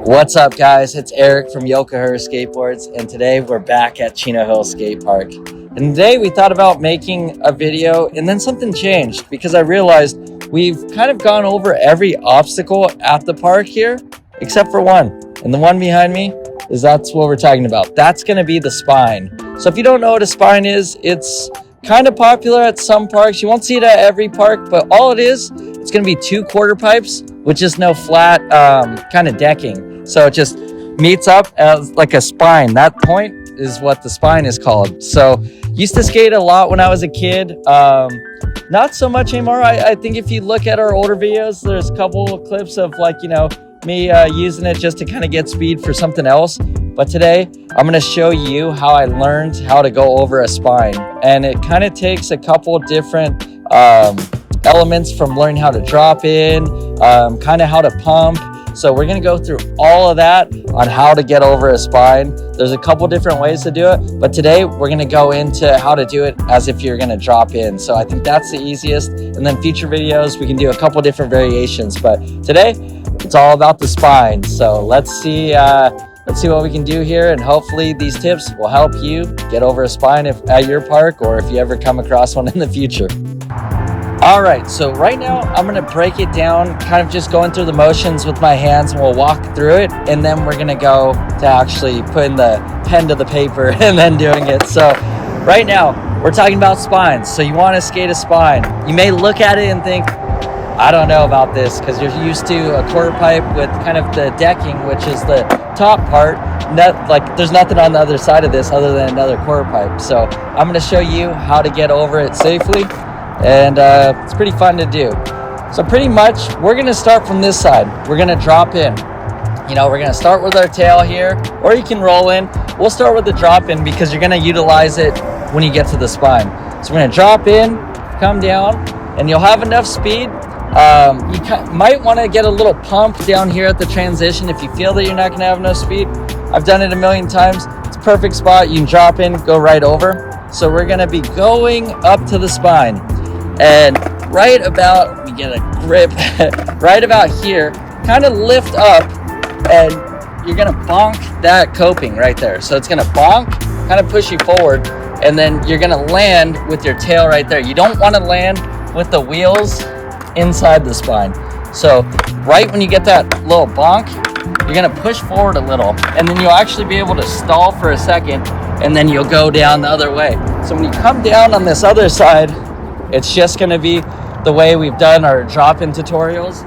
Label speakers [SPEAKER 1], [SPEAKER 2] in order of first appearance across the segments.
[SPEAKER 1] What's up, guys? It's Eric from Yokohama Skateboards, and today we're back at Chino Hill Skate Park. And today we thought about making a video, and then something changed because I realized we've kind of gone over every obstacle at the park here, except for one. And the one behind me that's what we're talking about. That's going to be the spine. So if you don't know what a spine is, it's kind of popular at some parks. You won't see it at every park, but all it is, it's going to be 2 quarter pipes with just no flat kind of decking. So it just meets up as like a spine. That point is what the spine is called. So used to skate a lot when I was a kid. Not so much anymore. I think if you look at our older videos, there's a couple of clips of me using it just to kind of get speed for something else. But today I'm going to show you how I learned how to go over a spine. And it kind of takes a couple different elements from learning how to drop in, kind of how to pump. So we're going to go through all of that on how to get over a spine. There's a couple different ways to do it, but today we're going to go into how to do it as if you're going to drop in. So I think that's the easiest. And then future videos, we can do a couple different variations, but today it's all about the spine. So let's see what we can do here, and hopefully these tips will help you get over a spine at your park, or if you ever come across one in the future. All right, so right now I'm gonna break it down, kind of just going through the motions with my hands, and we'll walk through it, and then we're gonna go to actually putting the pen to the paper and then doing it. So right now we're talking about spines. So you want to skate a spine. You may look at it and think, I don't know about this, because you're used to a quarter pipe with kind of the decking, which is the top part. There's nothing on the other side of this other than another quarter pipe. So I'm going to show you how to get over it safely, and it's pretty fun to do. So pretty much we're going to start from this side. We're going to drop in. We're going to start with our tail here, or you can roll in. We'll start with the drop in because you're going to utilize it when you get to the spine. So we're going to drop in, come down, and you'll have enough speed. You might want to get a little pump down here at the transition if you feel that you're not going to have enough speed. I've done it a million times. It's a perfect spot. You can drop in, go right over. So we're going to be going up to the spine. And right about, let me get a grip, right about here, kind of lift up, and you're going to bonk that coping right there. So it's going to bonk, kind of push you forward, and then you're going to land with your tail right there. You don't want to land with the wheels inside the spine. So right when you get that little bonk, you're going to push forward a little, and then you'll actually be able to stall for a second, and then you'll go down the other way. So when you come down on this other side, it's just going to be the way we've done our drop-in tutorials.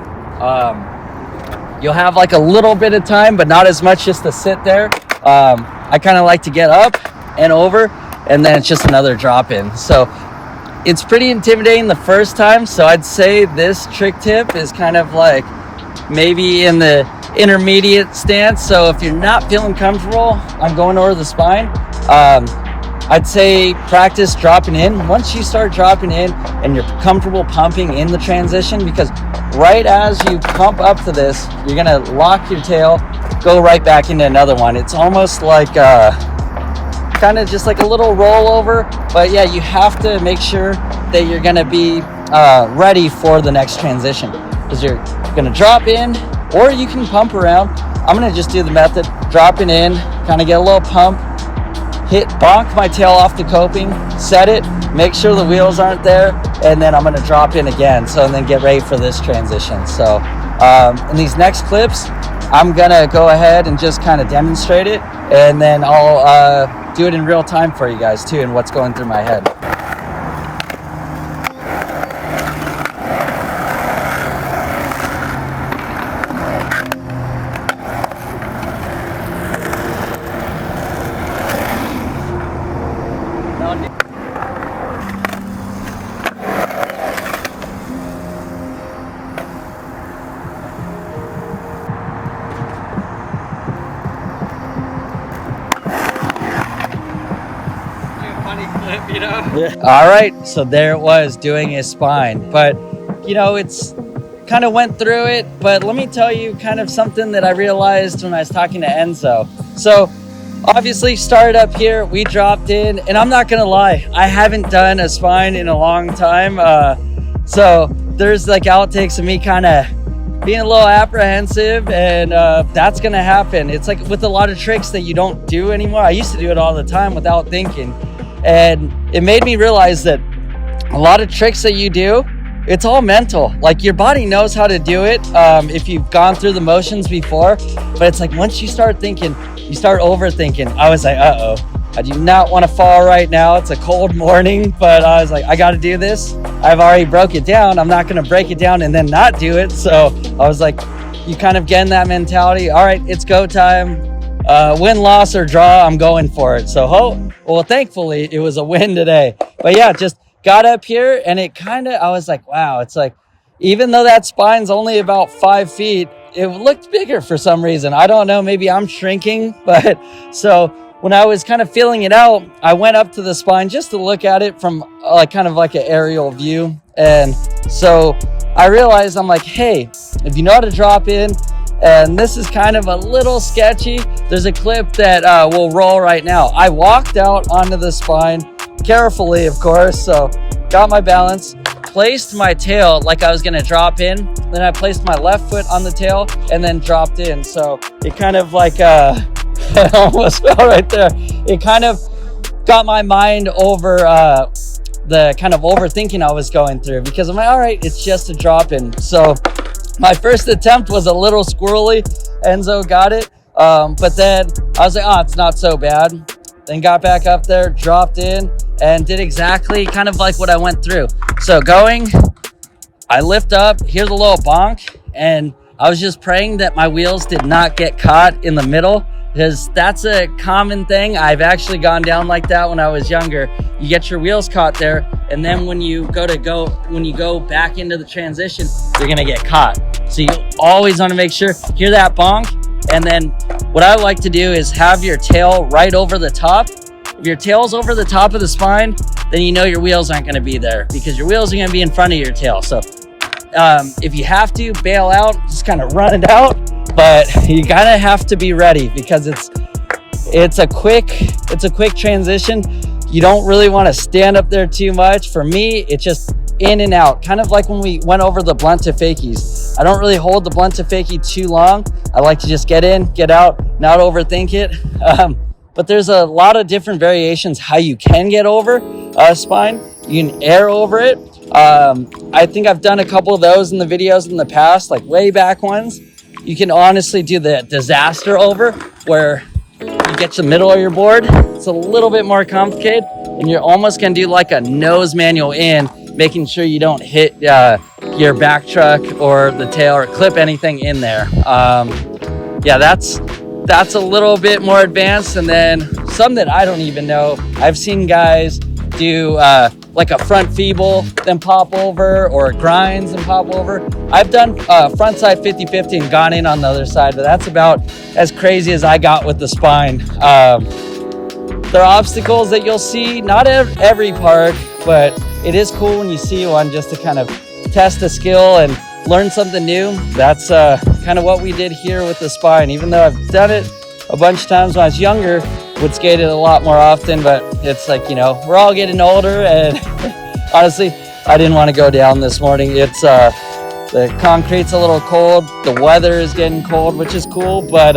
[SPEAKER 1] You'll have like a little bit of time, but not as much just to sit there. I kind of like to get up and over, and then it's just another drop-in. So it's pretty intimidating the first time. So I'd say this trick tip is kind of like maybe in the intermediate stance. So if you're not feeling comfortable on going over the spine, I'd say practice dropping in. Once you start dropping in and you're comfortable pumping in the transition, because right as you pump up to this, you're gonna lock your tail, go right back into another one. It's almost like kind of just like a little rollover, but yeah, you have to make sure that you're gonna be ready for the next transition, because you're gonna drop in, or you can pump around. I'm gonna just do the method, dropping in, kind of get a little pump, bonk my tail off the coping, set it, make sure the wheels aren't there, and then I'm gonna drop in again. So, and then get ready for this transition. So in these next clips, I'm gonna go ahead and just kind of demonstrate it, and then I'll do it in real time for you guys too, and what's going through my head. All right, so there it was, doing a spine, but it's kind of went through it. But let me tell you kind of something that I realized when I was talking to Enzo. So obviously started up here, we dropped in, and I'm not gonna lie, I haven't done a spine in a long time. So there's like outtakes of me kind of being a little apprehensive, and that's gonna happen. It's like with a lot of tricks that you don't do anymore. I used to do it all the time without thinking, and it made me realize that a lot of tricks that you do, it's all mental. Like your body knows how to do it if you've gone through the motions before, but it's like once you start thinking, you start overthinking. I was like, uh-oh, I do not want to fall right now. It's a cold morning, but I was like, I got to do this. I've already broke it down. I'm not going to break it down and then not do it. So I was like, you kind of get in that mentality. All right, it's go time. Win, loss, or draw, I'm going for it. So, well, thankfully, it was a win today. But yeah, just got up here, and it kind of, I was like, wow, it's like, even though that spine's only about 5 feet, it looked bigger for some reason. I don't know, maybe I'm shrinking, but so when I was kind of feeling it out, I went up to the spine just to look at it from like kind of like an aerial view. And so I realized, I'm like, hey, if you know how to drop in, and this is kind of a little sketchy, there's a clip that will roll right now. I walked out onto the spine carefully, of course, so got my balance, placed my tail like I was gonna drop in, then I placed my left foot on the tail and then dropped in. So it kind of like I almost fell right there. It kind of got my mind over the kind of overthinking I was going through, because I'm like, all right, it's just a drop in. So my first attempt was a little squirrely. Enzo got it, but then I was like, oh, it's not so bad. Then got back up there, dropped in, and did exactly kind of like what I went through. So going, I lift up, here's a little bonk, and I was just praying that my wheels did not get caught in the middle, because that's a common thing. I've actually gone down like that when I was younger. You get your wheels caught there, and then when you go back into the transition, you're gonna get caught. So you always wanna make sure, hear that bonk, and then what I like to do is have your tail right over the top. If your tail's over the top of the spine, then you know your wheels aren't gonna be there, because your wheels are gonna be in front of your tail. So if you have to bail out, just kind of run it out, but you gotta have to be ready, because it's a quick transition. You don't really want to stand up there too much. For me, it's just in and out, kind of like when we went over the blunt to fakies. I don't really hold the blunt to fakie too long. I like to just get in, get out, not overthink it. But there's a lot of different variations how you can get over a spine. You can air over it. I think I've done a couple of those in the videos in the past, like way back ones. You can honestly do the disaster over, where you get to the middle of your board. It's a little bit more complicated, and you're almost gonna do like a nose manual in, making sure you don't hit your back truck or the tail or clip anything in there. Yeah, that's a little bit more advanced. And then some that I don't even know, I've seen guys do like a front feeble, then pop over, or grinds and pop over. I've done front side 50-50 and gone in on the other side, but that's about as crazy as I got with the spine. There are obstacles that you'll see, not every park, but it is cool when you see one, just to kind of test a skill and learn something new. That's kind of what we did here with the spine. Even though I've done it a bunch of times when I was younger, would skate it a lot more often, but it's like, we're all getting older, and honestly, I didn't want to go down this morning. It's the concrete's a little cold, the weather is getting cold, which is cool, but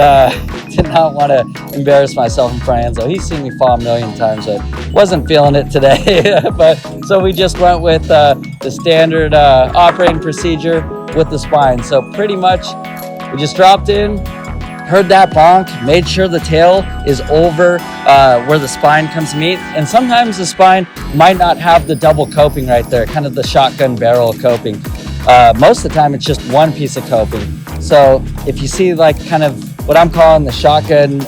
[SPEAKER 1] did not want to embarrass myself in front of Enzo. He's seen me fall a million times, but wasn't feeling it today. But so we just went with the standard operating procedure with the spine. So pretty much we just dropped in, heard that bonk, made sure the tail is over where the spine comes to meet. And sometimes the spine might not have the double coping right there, kind of the shotgun barrel coping. Most of the time it's just one piece of coping. So if you see like kind of what I'm calling the shotgun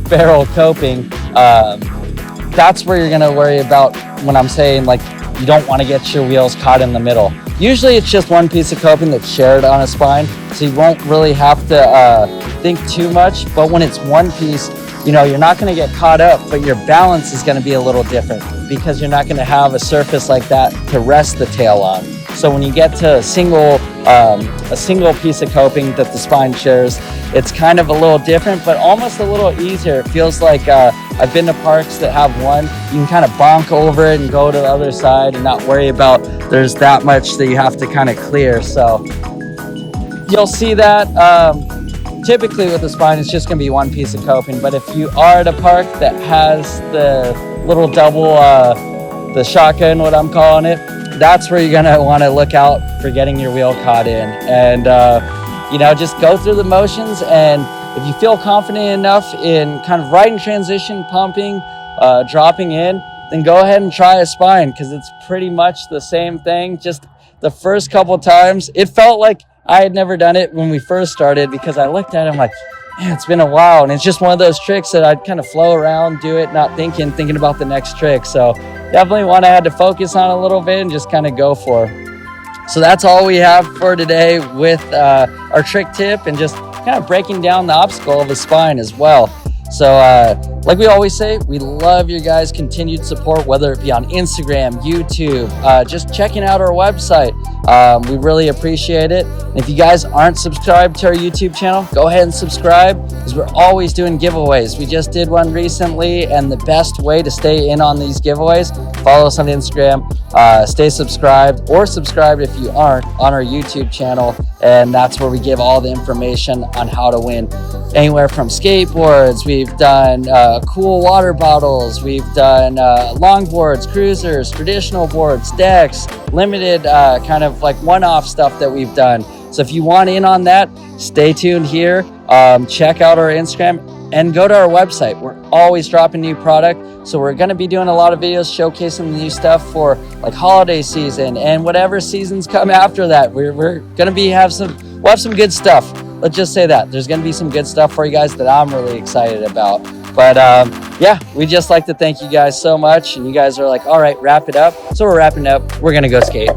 [SPEAKER 1] barrel coping, that's where you're gonna worry about when I'm saying like you don't want to get your wheels caught in the middle. Usually it's just one piece of coping that's shared on a spine, so you won't really have to think too much. But when it's one piece, you're not going to get caught up, but your balance is going to be a little different, because you're not going to have a surface like that to rest the tail on. So when you get to a single piece of coping that the spine shares, it's kind of a little different, but almost a little easier. It feels like I've been to parks that have one. You can kind of bonk over it and go to the other side and not worry about there's that much that you have to kind of clear. So you'll see that typically with the spine, it's just going to be one piece of coping. But if you are at a park that has the little double, the shotgun, what I'm calling it, that's where you're going to want to look out for getting your wheel caught in. And, you know, just go through the motions. And if you feel confident enough in kind of riding transition, pumping, dropping in, then go ahead and try a spine, because it's pretty much the same thing. Just the first couple times, it felt like I had never done it when we first started, because I looked at it, I'm like, man, it's been a while. And it's just one of those tricks that I'd kind of flow around, do it, not thinking about the next trick. So definitely one I had to focus on a little bit and just kind of go for. So that's all we have for today with our trick tip, and just kind of breaking down the obstacle of a spine as well. So like we always say, we love your guys' continued support, whether it be on Instagram, YouTube, just checking out our website. We really appreciate it. And if you guys aren't subscribed to our YouTube channel, go ahead and subscribe, because we're always doing giveaways. We just did one recently, and the best way to stay in on these giveaways, follow us on Instagram, stay subscribed, or subscribe if you aren't on our YouTube channel. And that's where we give all the information on how to win. Anywhere from skateboards, we've done cool water bottles, we've done longboards, cruisers, traditional boards, decks, limited kind of like one-off stuff that we've done. So if you want in on that, stay tuned here, check out our Instagram, and go to our website. We're always dropping new product, so we're going to be doing a lot of videos showcasing the new stuff for like holiday season and whatever seasons come after that. We're going to be we'll have some good stuff. Let's just say that there's going to be some good stuff for you guys that I'm really excited about. But yeah, we just like to thank you guys so much. And you guys are like, all right, wrap it up. So we're wrapping up. We're going to go skate.